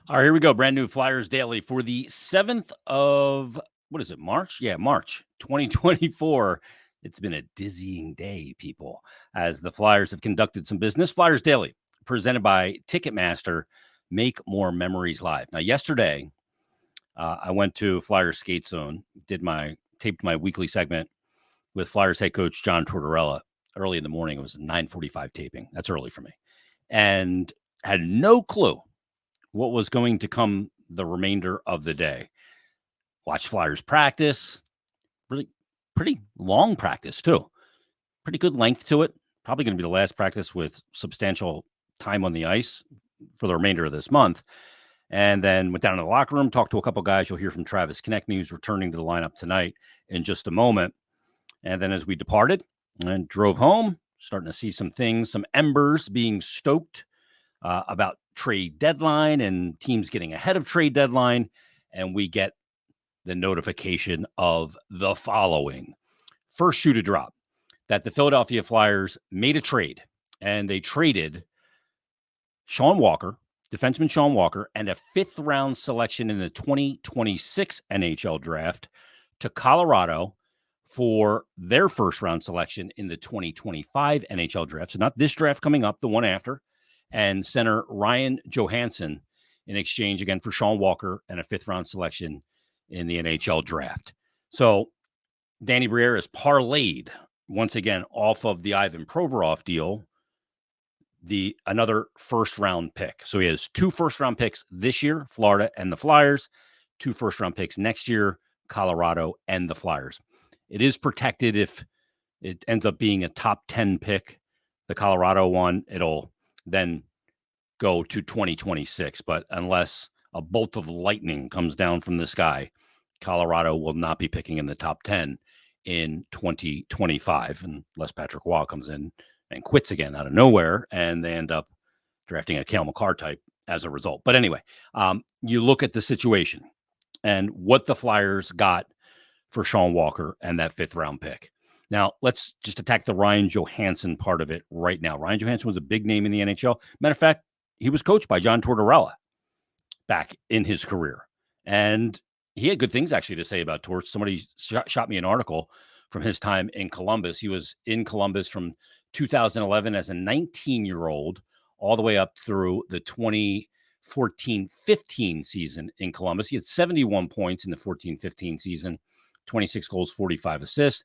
All right, here we go. Brand new Flyers Daily for the 7th of, what is it, March? Yeah, March 2024. It's been a dizzying day, people, as the Flyers have conducted some business. Flyers Daily, presented by Ticketmaster. Make more memories live. Now, yesterday, I went to Flyers Skate Zone, taped my weekly segment with Flyers head coach John Tortorella early in the morning. It was 9:45 taping. That's early for me. And had no clue what was going to come the remainder of the day. Watch Flyers practice. Really pretty long practice, too. Pretty good length to it. Probably going to be the last practice with substantial time on the ice for the remainder of this month. And then went down to the locker room, talked to a couple guys. You'll hear from Travis Konecny, who's returning to the lineup tonight in just a moment. And then as we departed and drove home, starting to see some things, some embers being stoked about trade deadline and teams getting ahead of trade deadline. And we get the notification of the following. First shoe to drop, that the Philadelphia Flyers made a trade, and they traded Shawn Walker, defenseman Shawn Walker, and a 5th-round selection in the 2026 NHL draft to Colorado for their first-round selection in the 2025 NHL draft. So not this draft coming up, the one after. And center Ryan Johansson in exchange again for Shawn Walker and a 5th-round selection in the NHL draft. So Danny Briere is parlayed once again off of the Ivan Provorov deal, another first-round pick. So he has 2 first-round picks this year, Florida and the Flyers, 2 first-round picks next year, Colorado and the Flyers. It is protected if it ends up being a top 10 pick, the Colorado one. It'll then go to 2026. But unless a bolt of lightning comes down from the sky, Colorado will not be picking in the top 10 in 2025, unless Patrick Waugh comes in and quits again out of nowhere, and they end up drafting a Cale Makar type as a result. But anyway, you look at the situation and what the Flyers got for Shawn Walker and that 5th-round pick. Now, let's just attack the Ryan Johansson part of it right now. Ryan Johansson was a big name in the NHL. Matter of fact, he was coached by John Tortorella back in his career. And he had good things actually to say about Torts. Somebody shot me an article from his time in Columbus. He was in Columbus from 2011 as a 19-year-old all the way up through the 2014-15 season in Columbus. He had 71 points in the 14-15 season, 26 goals, 45 assists.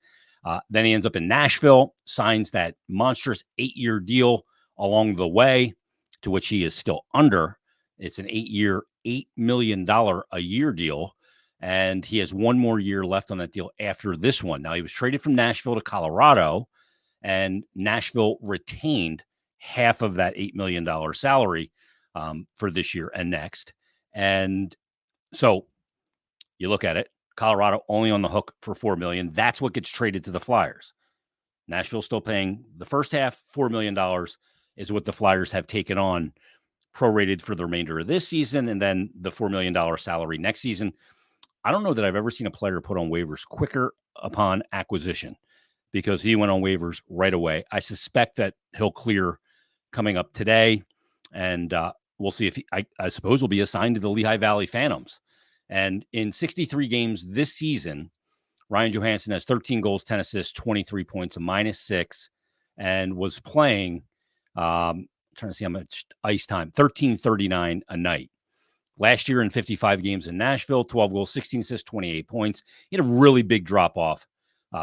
Then he ends up in Nashville, signs that monstrous 8-year deal along the way, to which he is still under. It's an 8-year, $8 million a year deal, and he has one more year left on that deal after this one. Now, he was traded from Nashville to Colorado, and Nashville retained half of that $8 million salary for this year and next. And so you look at it, Colorado only on the hook for $4 million. That's what gets traded to the Flyers. Nashville still paying the first half, $4 million is what the Flyers have taken on, prorated for the remainder of this season, and then the $4 million salary next season. I don't know that I've ever seen a player put on waivers quicker upon acquisition, because he went on waivers right away. I suspect that he'll clear coming up today, and we'll see if I suppose will be assigned to the Lehigh Valley Phantoms. And in 63 games this season, Ryan Johansson has 13 goals, 10 assists, 23 points, a -6, and was playing, trying to see how much ice time, 13:39 a night. Last year in 55 games in Nashville, 12 goals, 16 assists, 28 points. He had a really big drop-off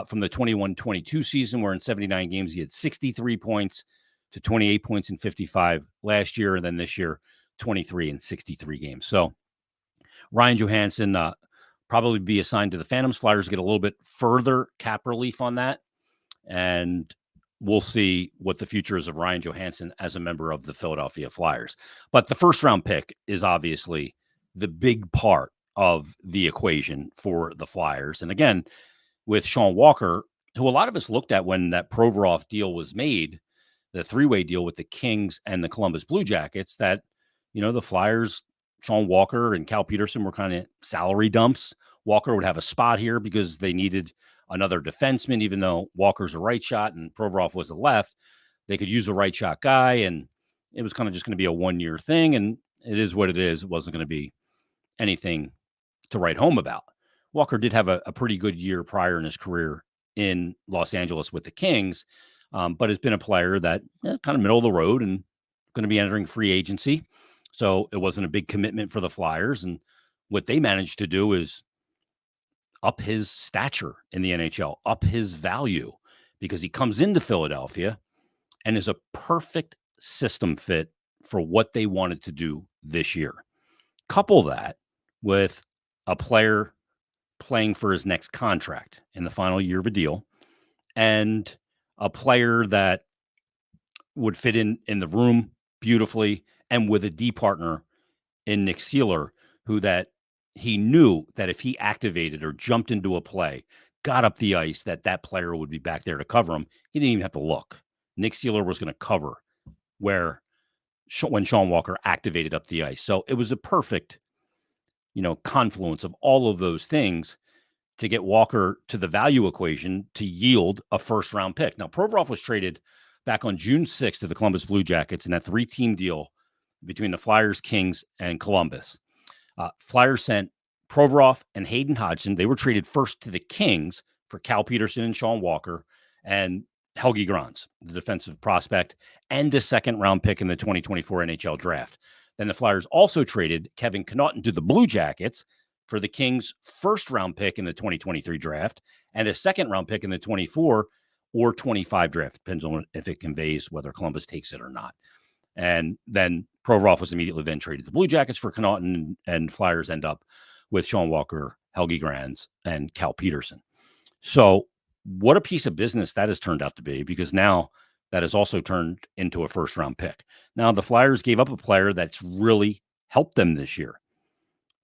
from the 21-22 season, where in 79 games he had 63 points, to 28 points in 55 last year, and then this year, 23 in 63 games. So Ryan Johansson probably be assigned to the Phantoms. Flyers get a little bit further cap relief on that, and we'll see what the future is of Ryan Johansson as a member of the Philadelphia Flyers. But the first-round pick is obviously the big part of the equation for the Flyers. And again, with Shawn Walker, who a lot of us looked at when that Provorov deal was made, the 3-way deal with the Kings and the Columbus Blue Jackets, that, the Flyers, Shawn Walker and Cal Peterson were kind of salary dumps. Walker would have a spot here because they needed another defenseman, even though Walker's a right shot and Provorov was a left. They could use a right shot guy, and it was kind of just going to be a 1-year thing. And It is what it is. It wasn't going to be anything to write home about. Walker did have a pretty good year prior in his career in Los Angeles with the Kings, but has been a player that kind of middle of the road and going to be entering free agency. So it wasn't a big commitment for the Flyers. And what they managed to do is up his stature in the NHL, up his value, because he comes into Philadelphia and is a perfect system fit for what they wanted to do this year. Couple that with a player playing for his next contract in the final year of a deal, and a player that would fit in the room beautifully, and with a D partner in Nick Seeler, who that he knew that if he activated or jumped into a play, got up the ice, that player would be back there to cover him. He didn't even have to look. Nick Seeler was going to cover when Shawn Walker activated up the ice. So it was a perfect, confluence of all of those things to get Walker to the value equation to yield a first-round pick. Now, Provorov was traded back on June 6th to the Columbus Blue Jackets in that 3-team deal between the Flyers, Kings, and Columbus. Flyers sent Provorov and Hayden Hodgson. They were traded first to the Kings for Cal Peterson and Shawn Walker and Helge Grans, the defensive prospect, and a second-round pick in the 2024 NHL draft. Then the Flyers also traded Kevin Connauton to the Blue Jackets for the Kings' first-round pick in the 2023 draft and a second-round pick in the 24 or 25 draft. Depends on if it conveys whether Columbus takes it or not. And then Provorov was immediately then traded to the Blue Jackets for Connauton, and Flyers end up with Shawn Walker, Helge Grans, and Cal Peterson. So what a piece of business that has turned out to be, because now that has also turned into a first-round pick. Now, the Flyers gave up a player that's really helped them this year.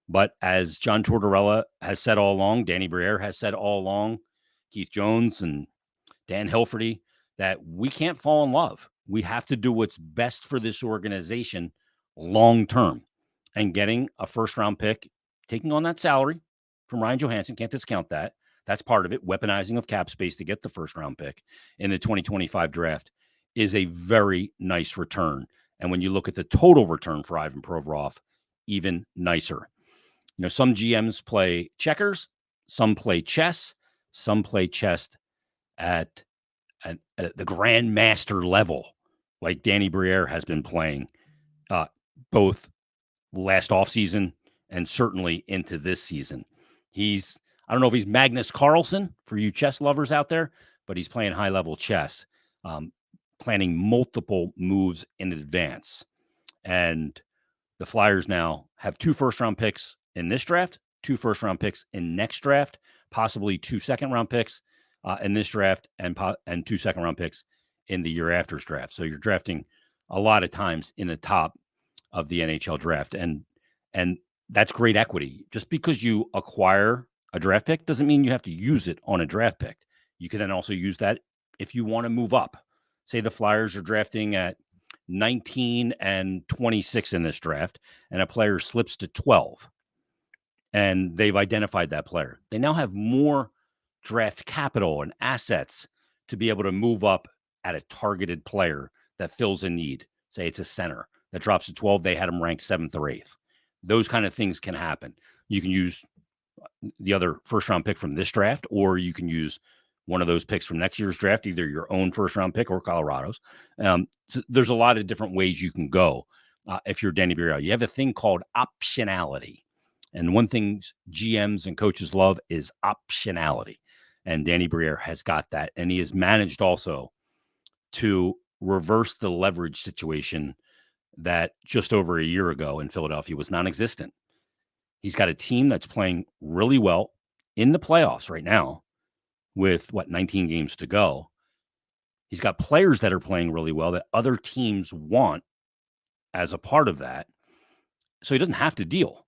But as John Tortorella has said all along, Danny Briere has said all along, Keith Jones and Dan Hilferty, that we can't fall in love. We have to do what's best for this organization long term. And getting a first-round pick, taking on that salary from Ryan Johansson, can't discount that. That's part of it. Weaponizing of cap space to get the first-round pick in the 2025 draft is a very nice return. And when you look at the total return for Ivan Provorov, even nicer. Some GMs play checkers, some play chess, some play chess at the grandmaster level, like Danny Briere has been playing both last offseason and certainly into this season. I don't know if he's Magnus Carlsen for you chess lovers out there, but he's playing high-level chess, planning multiple moves in advance. And the Flyers now have 2 first-round picks in this draft, 2 first-round picks in next draft, possibly 2 second-round picks in this draft, and 2 second-round picks in the year after's draft. So you're drafting a lot of times in the top of the NHL draft, and that's great equity. Just because you acquire a draft pick doesn't mean you have to use it on a draft pick. You can then also use that if you want to move up. Say the Flyers are drafting at 19 and 26 in this draft, and a player slips to 12, and they've identified that player. They now have more draft capital and assets to be able to move up at a targeted player that fills a need. Say it's a center that drops to 12. They had him ranked 7th or 8th. Those kind of things can happen. You can use the other first-round pick from this draft, or you can use one of those picks from next year's draft, either your own first-round pick or Colorado's. So there's a lot of different ways you can go if you're Danny Briere. You have a thing called optionality. And one thing GMs and coaches love is optionality. And Danny Briere has got that. And he has managed also to reverse the leverage situation that just over a year ago in Philadelphia was non-existent. He's got a team that's playing really well in the playoffs right now with, 19 games to go. He's got players that are playing really well that other teams want as a part of that. So he doesn't have to deal.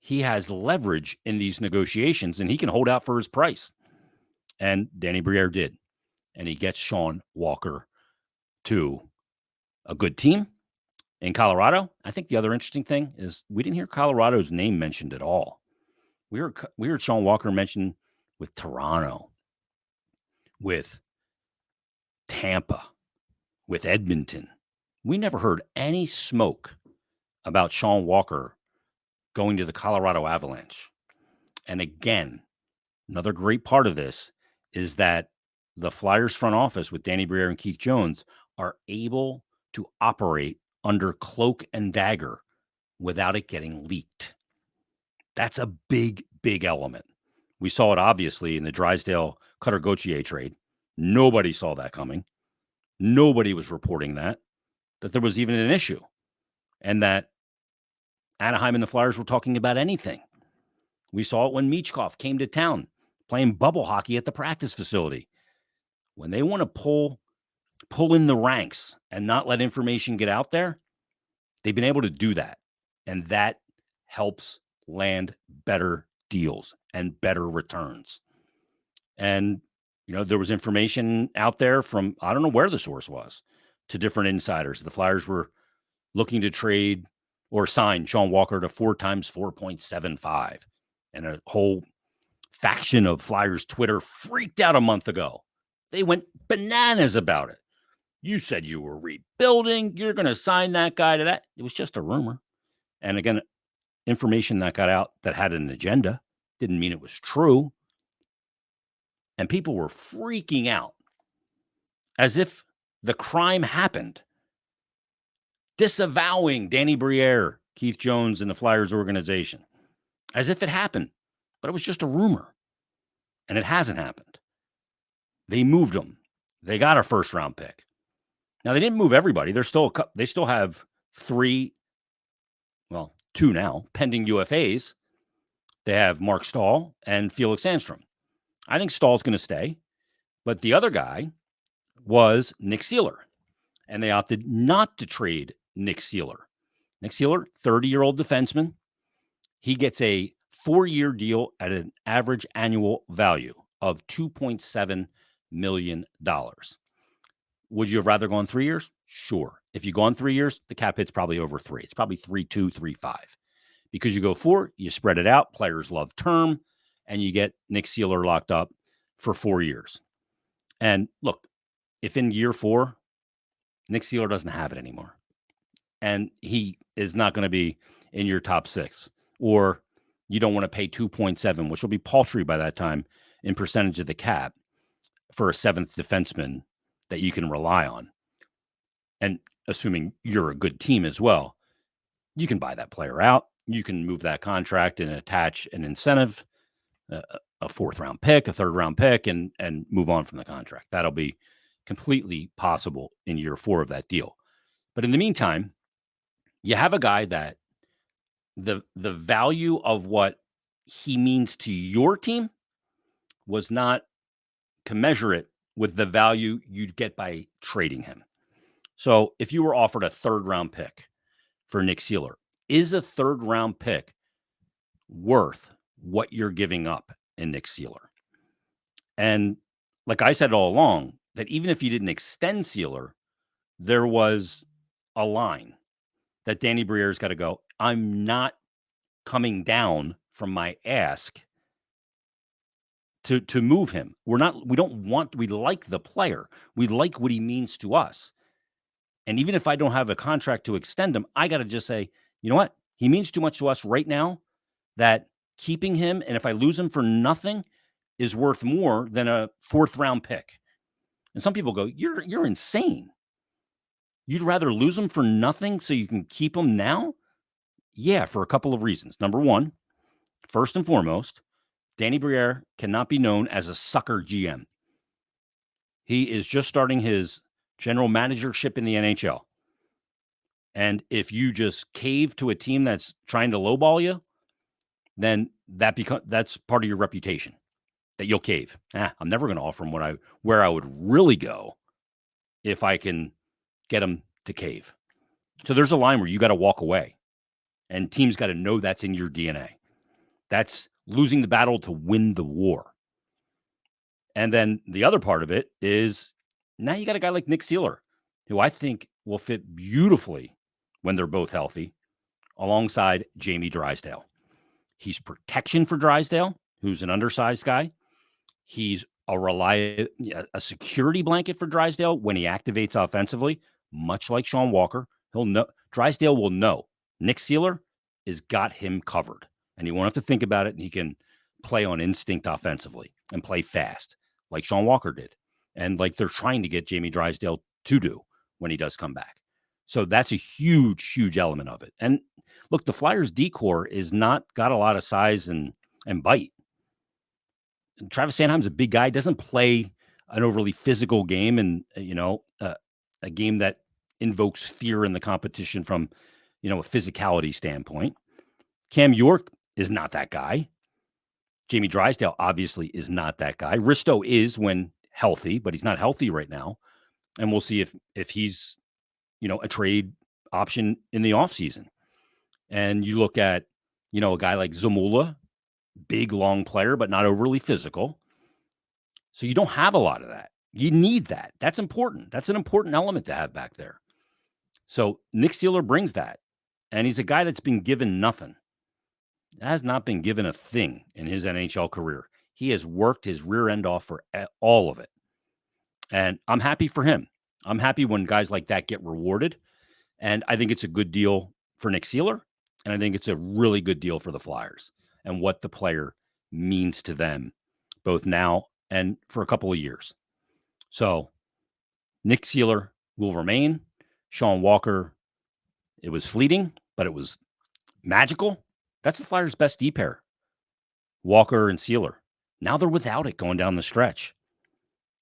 He has leverage in these negotiations, and he can hold out for his price. And Danny Briere did. And he gets Shawn Walker to a good team in Colorado. I think the other interesting thing is we didn't hear Colorado's name mentioned at all. We heard Shawn Walker mentioned with Toronto, with Tampa, with Edmonton. We never heard any smoke about Shawn Walker going to the Colorado Avalanche. And again, another great part of this is that the Flyers front office with Danny Briere and Keith Jones are able to operate under cloak and dagger without it getting leaked. That's a big, big element. We saw it obviously in the Drysdale-Cutter-Gauthier trade. Nobody saw that coming. Nobody was reporting that there was even an issue, and that Anaheim and the Flyers were talking about anything. We saw it when Michkov came to town playing bubble hockey at the practice facility. When they want to pull in the ranks and not let information get out there, they've been able to do that. And that helps land better deals and better returns. And, there was information out there from, I don't know where the source was, to different insiders. The Flyers were looking to trade or sign Shawn Walker to 4 times 4.75. And a whole faction of Flyers Twitter freaked out a month ago. They went bananas about it. You said you were rebuilding. You're going to sign that guy to that. It was just a rumor. And again, information that got out that had an agenda didn't mean it was true. And people were freaking out as if the crime happened, disavowing Danny Briere, Keith Jones, and the Flyers organization, as if it happened. But it was just a rumor. And it hasn't happened. They moved them. They got a first-round pick. Now, they didn't move everybody. They still have 2 now, pending UFAs. They have Mark Stahl and Felix Sandstrom. I think Stahl's going to stay. But the other guy was Nick Seeler. And they opted not to trade Nick Seeler. Nick Seeler, 30-year-old defenseman. He gets a 4-year deal at an average annual value of $2.7 million. Would you have rather gone 3 years? Sure. If you go on 3 years, the cap hit's probably over 3. It's probably 3.2, 3.5. Because you go 4, you spread it out. Players love term, and you get Nick Seeler locked up for 4 years. And look, if in year 4, Nick Seeler doesn't have it anymore, and he is not going to be in your top 6, or you don't want to pay 2.7, which will be paltry by that time in percentage of the cap for a 7th defenseman that you can rely on. And assuming you're a good team as well, you can buy that player out. You can move that contract and attach an incentive, a 4th-round pick, a 3rd-round pick, and move on from the contract. That'll be completely possible in year 4 of that deal. But in the meantime, you have a guy that the value of what he means to your team was not commensurate with the value you'd get by trading him. So if you were offered a 3rd-round pick for Nick Seeler, is a 3rd-round pick worth what you're giving up in Nick Seeler? And like I said all along, that even if you didn't extend Seeler, there was a line that Danny Briere's got to go, I'm not coming down from my ask to move him. We like the player. We like what he means to us. And even if I don't have a contract to extend him, I got to just say, you know what? He means too much to us right now that keeping him, and if I lose him for nothing, is worth more than a 4th-round pick. And some people go, you're insane. You'd rather lose him for nothing so you can keep him now? Yeah, for a couple of reasons. Number one, first and foremost, Danny Briere cannot be known as a sucker GM. He is just starting his general managership in the NHL. And if you just cave to a team that's trying to lowball you, then that's part of your reputation, that you'll cave. I'm never going to offer him where I would really go if I can get him to cave. So there's a line where you got to walk away, and teams got to know that's in your DNA. That's losing the battle to win the war. And then the other part of it is now you got a guy like Nick Seeler, who I think will fit beautifully when they're both healthy, alongside Jamie Drysdale. He's protection for Drysdale, who's an undersized guy. He's a security blanket for Drysdale when he activates offensively, much like Shawn Walker. Drysdale will know Nick Seeler has got him covered, and he won't have to think about it, and he can play on instinct offensively and play fast like Shawn Walker did, and like they're trying to get Jamie Drysdale to do when he does come back. So that's a huge, huge element of it. And look, the Flyers decor is not got a lot of size and bite. And Travis Sanheim's a big guy, doesn't play an overly physical game, and a game that invokes fear in the competition from a physicality standpoint. Cam York is not that guy. Jamie Drysdale obviously is not that guy. Risto is when healthy, but he's not healthy right now. And we'll see if he's, a trade option in the offseason. And you look at, a guy like Zamula, big, long player, but not overly physical. So you don't have a lot of that. You need that. That's important. That's an important element to have back there. So Nick Seeler brings that. And he's a guy that's been given nothing. Has not been given a thing in his NHL career. He has worked his rear end off for all of it. And I'm happy for him. I'm happy when guys like that get rewarded. And I think it's a good deal for Nick Seeler. And I think it's a really good deal for the Flyers and what the player means to them, both now and for a couple of years. So Nick Seeler will remain. Shawn Walker, it was fleeting, but it was magical. That's the Flyers' best D pair, Walker and Seeler. Now they're without it going down the stretch.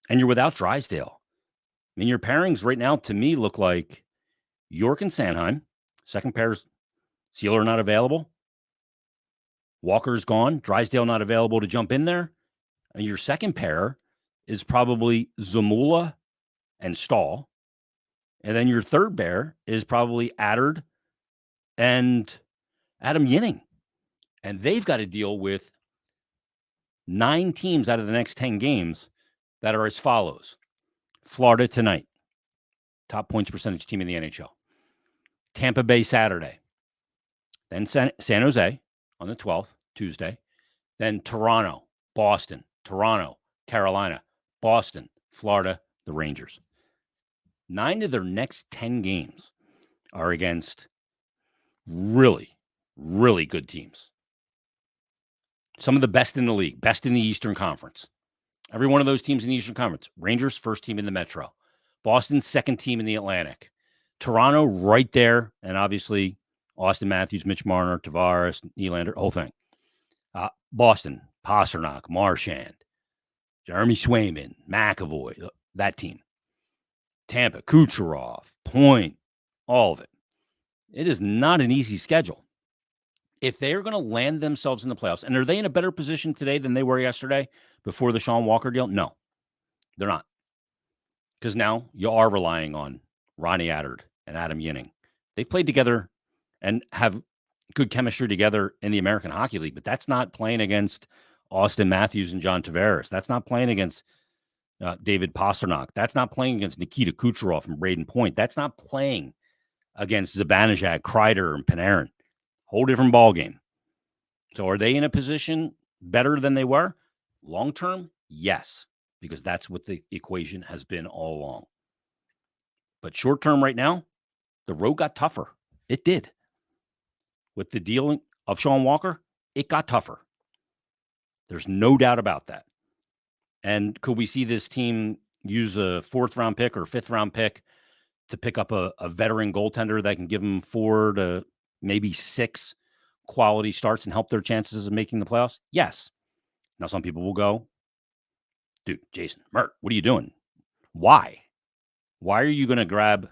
And you're without Drysdale. I mean, your pairings right now to me look like York and Sanheim. Second pair's Seeler not available. Walker's gone. Drysdale not available to jump in there. And your second pair is probably Zamula and Stahl. And then your third pair is probably Addard and Adam Yinning. And they've got to deal with 9 teams out of the next 10 games that are as follows. Florida tonight, top points percentage team in the NHL. Tampa Bay Saturday. Then San Jose on the 12th, Tuesday. Then Toronto, Boston, Toronto, Carolina, Boston, Florida, the Rangers. 9 of their next 10 games are against really, really good teams. Some of the best in the league, best in the Eastern Conference. Every one of those teams in the Eastern Conference. Rangers, first team in the Metro. Boston, second team in the Atlantic. Toronto, right there. And obviously, Austin Matthews, Mitch Marner, Tavares, Nylander, whole thing. Boston, Pasternak, Marchand, Jeremy Swayman, McAvoy, that team. Tampa, Kucherov, Point, all of it. It is not an easy schedule. If they're going to land themselves in the playoffs, and are they in a better position today than they were yesterday before the Shawn Walker deal? No, they're not. Because now you are relying on Ronnie Addard and Adam Yinning. They've played together and have good chemistry together in the American Hockey League, but that's not playing against Austin Matthews and John Tavares. That's not playing against David Pasternak. That's not playing against Nikita Kucherov and Braden Point. That's not playing against Zibanejad, Kreider, and Panarin. Whole different ballgame. So are they in a position better than they were? Long-term, yes, because that's what the equation has been all along. But short-term right now, the road got tougher. It did. With the deal of Shawn Walker, it got tougher. There's no doubt about that. And could we see this team use a 4th-round pick or 5th-round pick to pick up a veteran goaltender that can give them 4 to maybe 6 quality starts and help their chances of making the playoffs? Yes. Now, some people will go, dude, Jason, Mert, what are you doing? Why? Why are you going to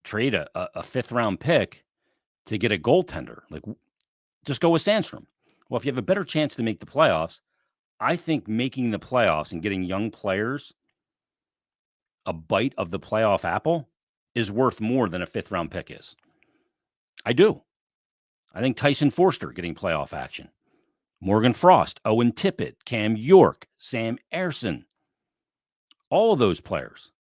trade a 5th-round pick to get a goaltender? Like, just go with Sandstrom. Well, if you have a better chance to make the playoffs, I think making the playoffs and getting young players a bite of the playoff apple is worth more than a 5th-round pick is. I do. I think Tyson Forster getting playoff action. Morgan Frost, Owen Tippett, Cam York, Sam Ersson. All of those players.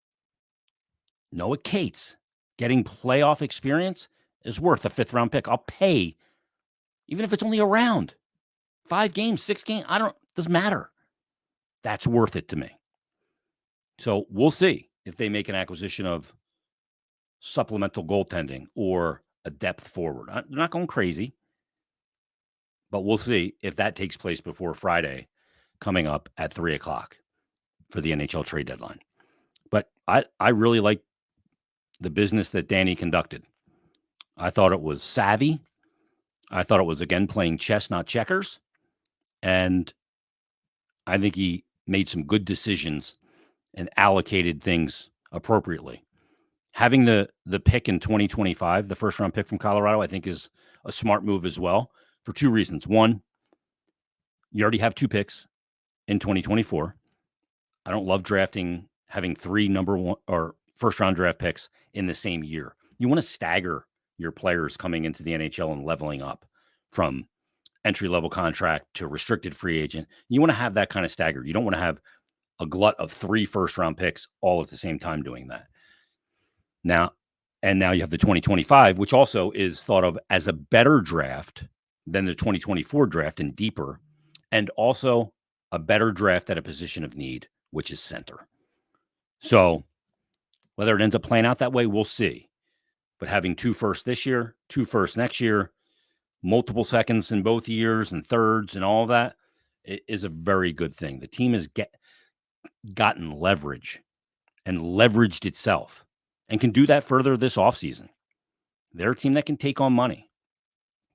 Noah Cates getting playoff experience is worth a 5th-round pick. I'll pay, even if it's only a round. 5 games, 6 games, doesn't matter. That's worth it to me. So we'll see if they make an acquisition of supplemental goaltending or a depth forward. They're not going crazy, but we'll see if that takes place before Friday coming up at 3 o'clock for the NHL trade deadline. But I really like the business that Danny conducted. I thought it was savvy. I thought it was, again, playing chess, not checkers. And I think he made some good decisions and allocated things appropriately. Having the pick in 2025, the first round pick from Colorado, I think is a smart move as well for two reasons. One, you already have 2 picks in 2024. I don't love having 3 number 1 or first round draft picks in the same year. You want to stagger your players coming into the NHL and leveling up from entry level contract to restricted free agent. You want to have that kind of stagger. You don't want to have a glut of 3 first round picks all at the same time doing that. Now you have the 2025, which also is thought of as a better draft than the 2024 draft and deeper, and also a better draft at a position of need, which is center. So whether it ends up playing out that way, we'll see. But having 2 firsts this year, 2 firsts next year, multiple seconds in both years and thirds and all of that, it is a very good thing. The team has gotten leverage and leveraged itself and can do that further this offseason. They're a team that can take on money.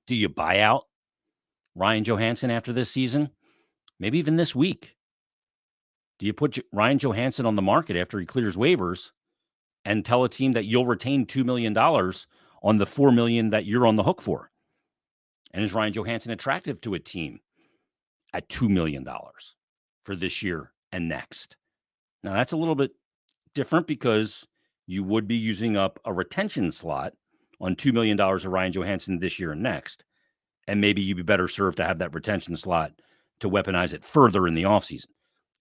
Do you buy out Ryan Johansson after this season? Maybe even this week. Do you put Ryan Johansson on the market after he clears waivers and tell a team that you'll retain $2 million on the $4 million that you're on the hook for? And is Ryan Johansson attractive to a team at $2 million for this year and next? Now, that's a little bit different because you would be using up a retention slot on $2 million of Ryan Johansson this year and next. And maybe you'd be better served to have that retention slot to weaponize it further in the offseason.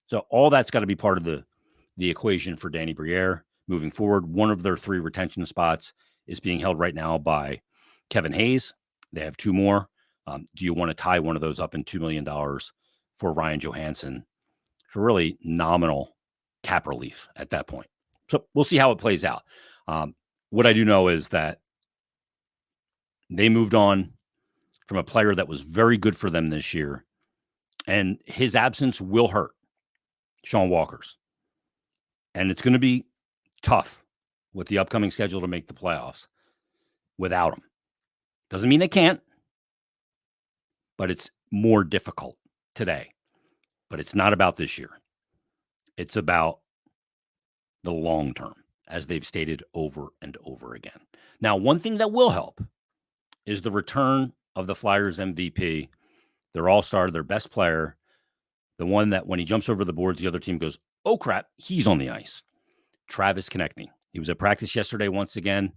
So all that's got to be part of the equation for Danny Briere moving forward. One of their 3 retention spots is being held right now by Kevin Hayes. They have 2 more. Do you want to tie one of those up in $2 million for Ryan Johansson for really nominal cap relief at that point? So we'll see how it plays out. What I do know is that they moved on from a player that was very good for them this year, and his absence will hurt Shawn Walker's. And it's going to be tough with the upcoming schedule to make the playoffs without him. Doesn't mean they can't, but it's more difficult today. But it's not about this year. It's about the long term, as they've stated over and over again. Now, one thing that will help is the return of the Flyers MVP, their all-star, their best player, the one that when he jumps over the boards, the other team goes, oh, crap, he's on the ice. Travis Konecny. He was at practice yesterday once again,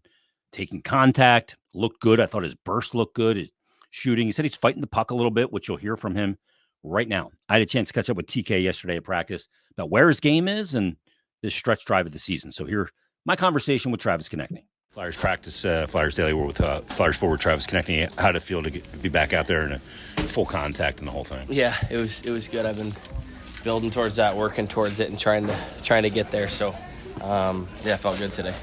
taking contact, looked good. I thought his burst looked good, his shooting. He said he's fighting the puck a little bit, which you'll hear from him right now. I had a chance to catch up with TK yesterday at practice about where his game is and this stretch drive of the season. So here, my conversation with Travis Konecny. Flyers practice, Flyers Daily. We're with Flyers forward Travis Konecny. How'd it feel to be back out there in a full contact and the whole thing? Yeah, it was good. I've been building towards that, working towards it, and trying to get there. So, it felt good today.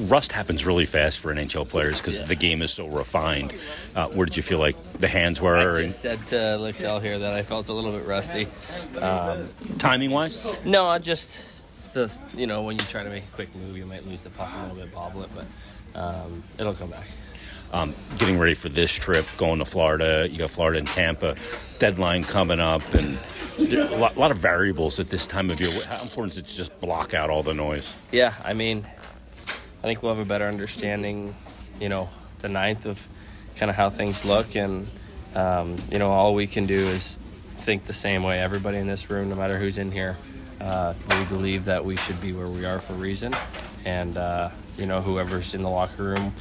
Rust happens really fast for NHL players because the game is so refined. Where did you feel like the hands were? I just said to Lixell here that I felt a little bit rusty. Timing-wise? No, just when you try to make a quick move, you might lose the puck a little bit, bobble it, but it'll come back. Getting ready for this trip, going to Florida. You got Florida and Tampa, deadline coming up, and a lot of variables at this time of year. How important is it to just block out all the noise? Yeah, I think we'll have a better understanding, the 9th of kind of how things look, and, all we can do is think the same way. Everybody in this room, no matter who's in here, we believe that we should be where we are for a reason, and whoever's in the locker room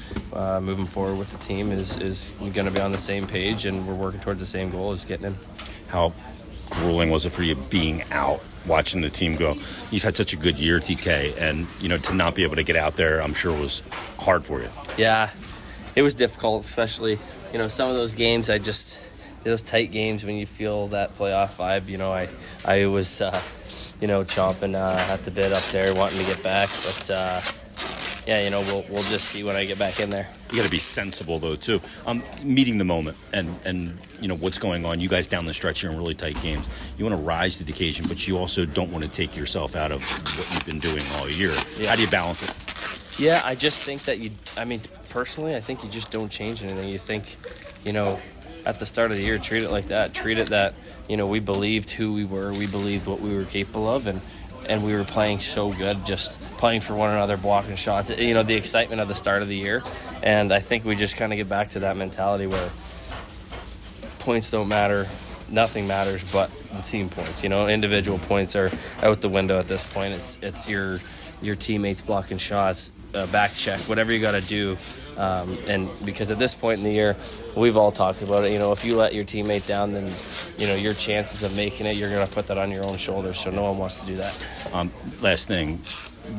moving forward with the team is going to be on the same page, and we're working towards the same goal as getting in. How grueling was it for you being out, watching the team go? You've had such a good year, TK, and to not be able to get out there, I'm sure was hard for you. Yeah, it was difficult, especially some of those games. Those tight games when you feel that playoff vibe. I was chomping at the bit up there, wanting to get back, but we'll just see when I get back in there. You got to be sensible though too. Meeting the moment and what's going on. You guys down the stretch here in really tight games. You want to rise to the occasion, but you also don't want to take yourself out of what you've been doing all year. Yeah. How do you balance it? Yeah, I just think that personally, I think you just don't change anything. You think, at the start of the year, treat it like that. Treat it that, we believed who we were. We believed what we were capable of, and we were playing so good, just playing for one another, blocking shots. The excitement of the start of the year. And I think we just kind of get back to that mentality where points don't matter. Nothing matters but the team points. Individual points are out the window at this point. It's your teammates blocking shots, back check, whatever you got to do. And because at this point in the year, we've all talked about it. If you let your teammate down, then, your chances of making it, you're going to put that on your own shoulders. So no one wants to do that. Last thing,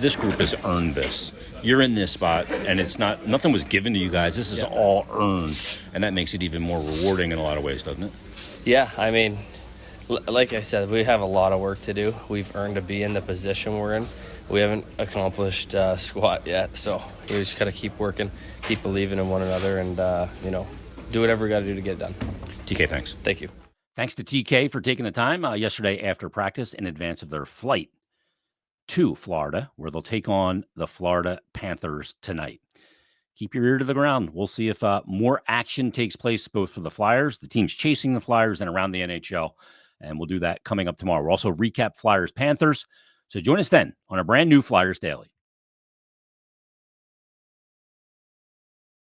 this group has earned this. You're in this spot, and nothing was given to you guys. This is all earned, and that makes it even more rewarding in a lot of ways, doesn't it? Yeah, like I said, we have a lot of work to do. We've earned to be in the position we're in. We haven't accomplished squat yet, so we just got to keep working, keep believing in one another, and, do whatever we got to do to get it done. TK, thanks. Thank you. Thanks to TK for taking the time yesterday after practice in advance of their flight to Florida, where they'll take on the Florida Panthers tonight. Keep your ear to the ground. We'll see if more action takes place both for the Flyers, the teams chasing the Flyers, and around the NHL, and we'll do that coming up tomorrow. We'll also recap Flyers-Panthers. So join us then on a brand new Flyers Daily.